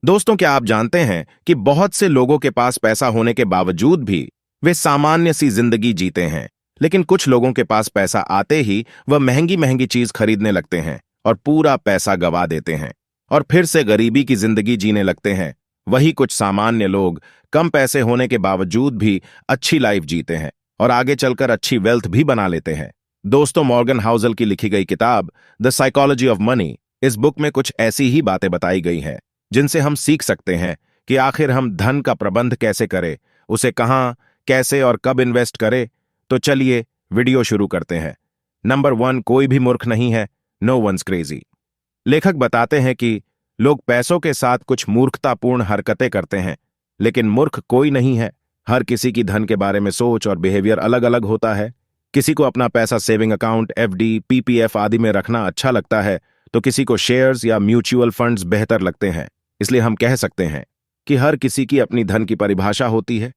दोस्तों, क्या आप जानते हैं कि बहुत से लोगों के पास पैसा होने के बावजूद भी वे सामान्य सी जिंदगी जीते हैं। लेकिन कुछ लोगों के पास पैसा आते ही वह महंगी महंगी चीज खरीदने लगते हैं और पूरा पैसा गवा देते हैं और फिर से गरीबी की जिंदगी जीने लगते हैं। वही कुछ सामान्य लोग कम पैसे होने के बावजूद भी अच्छी लाइफ जीते हैं और आगे चलकर अच्छी वेल्थ भी बना लेते हैं। दोस्तों, मॉर्गन हाउसल की लिखी गई किताब द साइकोलॉजी ऑफ मनी, इस बुक में कुछ ऐसी ही बातें बताई गई हैं जिनसे हम सीख सकते हैं कि आखिर हम धन का प्रबंध कैसे करें, उसे कहां, कैसे और कब इन्वेस्ट करें। तो चलिए वीडियो शुरू करते हैं। नंबर 1, कोई भी मूर्ख नहीं है। No one's crazy. लेखक बताते हैं कि लोग पैसों के साथ कुछ मूर्खतापूर्ण हरकतें करते हैं, लेकिन मूर्ख कोई नहीं है। हर किसी की धन के बारे में सोच और बिहेवियर अलग अलग होता है। किसी को अपना पैसा सेविंग अकाउंट, एफडी, पीपीएफ आदि में रखना अच्छा लगता है, तो किसी को शेयर्स या म्यूचुअल फंड्स बेहतर लगते हैं। इसलिए हम कह सकते हैं कि हर किसी की अपनी धन की परिभाषा होती है।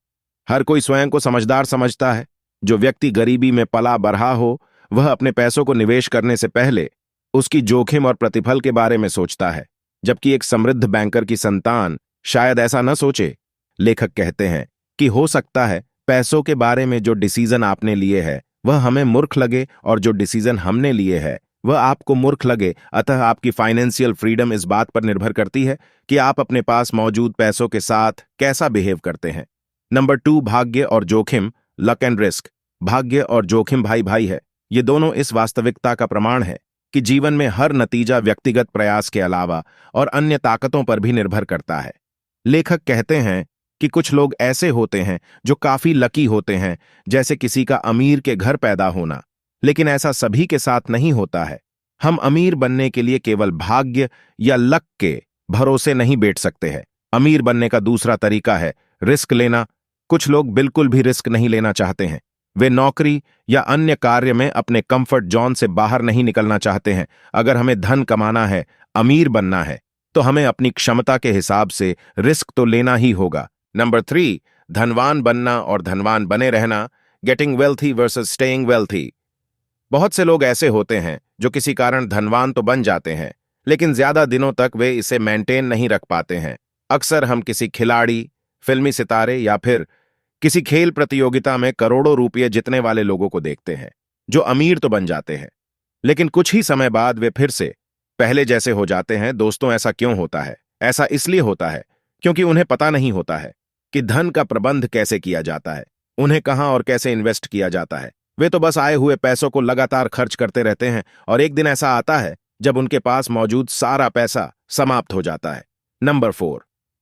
हर कोई स्वयं को समझदार समझता है। जो व्यक्ति गरीबी में पला बढ़ा हो, वह अपने पैसों को निवेश करने से पहले उसकी जोखिम और प्रतिफल के बारे में सोचता है, जबकि एक समृद्ध बैंकर की संतान शायद ऐसा न सोचे। लेखक कहते हैं कि हो सकता है पैसों के बारे में जो डिसीजन आपने लिए है वह हमें मूर्ख लगे और जो डिसीजन हमने लिए है वह आपको मूर्ख लगे। अतः आपकी फाइनेंशियल फ्रीडम इस बात पर निर्भर करती है कि आप अपने पास मौजूद पैसों के साथ कैसा बिहेव करते हैं। नंबर 2, भाग्य और जोखिम, लक एंड रिस्क। भाग्य और जोखिम भाई भाई है। ये दोनों इस वास्तविकता का प्रमाण है कि जीवन में हर नतीजा व्यक्तिगत प्रयास के अलावा और अन्य ताकतों पर भी निर्भर करता है। लेखक कहते हैं कि कुछ लोग ऐसे होते हैं जो काफी लकी होते हैं, जैसे किसी का अमीर के घर पैदा होना, लेकिन ऐसा सभी के साथ नहीं होता है। हम अमीर बनने के लिए केवल भाग्य या लक के भरोसे नहीं बैठ सकते हैं। अमीर बनने का दूसरा तरीका है रिस्क लेना। कुछ लोग बिल्कुल भी रिस्क नहीं लेना चाहते हैं। वे नौकरी या अन्य कार्य में अपने कंफर्ट जोन से बाहर नहीं निकलना चाहते हैं। अगर हमें धन कमाना है, अमीर बनना है, तो हमें अपनी क्षमता के हिसाब से रिस्क तो लेना ही होगा। नंबर 3, धनवान बनना और धनवान बने रहना, getting wealthy versus staying wealthy. बहुत से लोग ऐसे होते हैं जो किसी कारण धनवान तो बन जाते हैं, लेकिन ज्यादा दिनों तक वे इसे मेंटेन नहीं रख पाते हैं। अक्सर हम किसी खिलाड़ी, फिल्मी सितारे या फिर किसी खेल प्रतियोगिता में करोड़ों रुपये जीतने वाले लोगों को देखते हैं जो अमीर तो बन जाते हैं, लेकिन कुछ ही समय बाद वे फिर से पहले जैसे हो जाते हैं। दोस्तों, ऐसा क्यों होता है? ऐसा इसलिए होता है क्योंकि उन्हें पता नहीं होता है कि धन का प्रबंध कैसे किया जाता है, उन्हें कहां और कैसे इन्वेस्ट किया जाता है। वे तो बस आए हुए पैसों को लगातार खर्च करते रहते हैं और एक दिन ऐसा आता है जब उनके पास मौजूद सारा पैसा समाप्त हो जाता है। नंबर 4,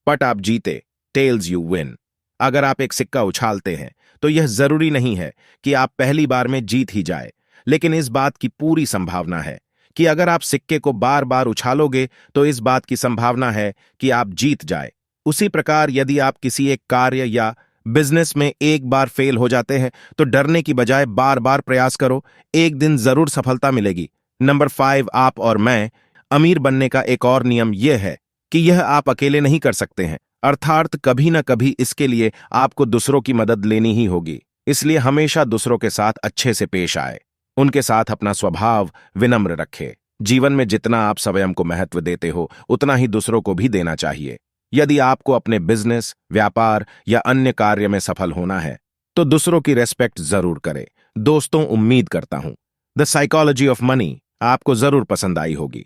पट आप जीते, टेल्स यू विन। अगर आप एक सिक्का उछालते हैं तो यह जरूरी नहीं है कि आप पहली बार में जीत ही जाए, लेकिन इस बात की पूरी संभावना है कि अगर आप सिक्के को बार बार उछालोगे तो इस बात की संभावना है कि आप जीत जाए। उसी प्रकार यदि आप किसी एक कार्य या बिजनेस में एक बार फेल हो जाते हैं तो डरने की बजाय बार बार प्रयास करो, एक दिन जरूर सफलता मिलेगी। नंबर 5, आप और मैं। अमीर बनने का एक और नियम यह है कि यह आप अकेले नहीं कर सकते हैं, अर्थात कभी ना कभी इसके लिए आपको दूसरों की मदद लेनी ही होगी। इसलिए हमेशा दूसरों के साथ अच्छे से पेश आए, उनके साथ अपना स्वभाव विनम्र रखे। जीवन में जितना आप स्वयं को महत्व देते हो उतना ही दूसरों को भी देना चाहिए। यदि आपको अपने बिजनेस, व्यापार या अन्य कार्य में सफल होना है तो दूसरों की रेस्पेक्ट जरूर करें। दोस्तों, उम्मीद करता हूं द साइकोलॉजी ऑफ मनी आपको जरूर पसंद आई होगी।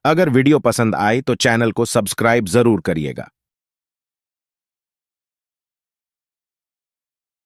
अगर वीडियो पसंद आए तो चैनल को सब्सक्राइब जरूर करिएगा।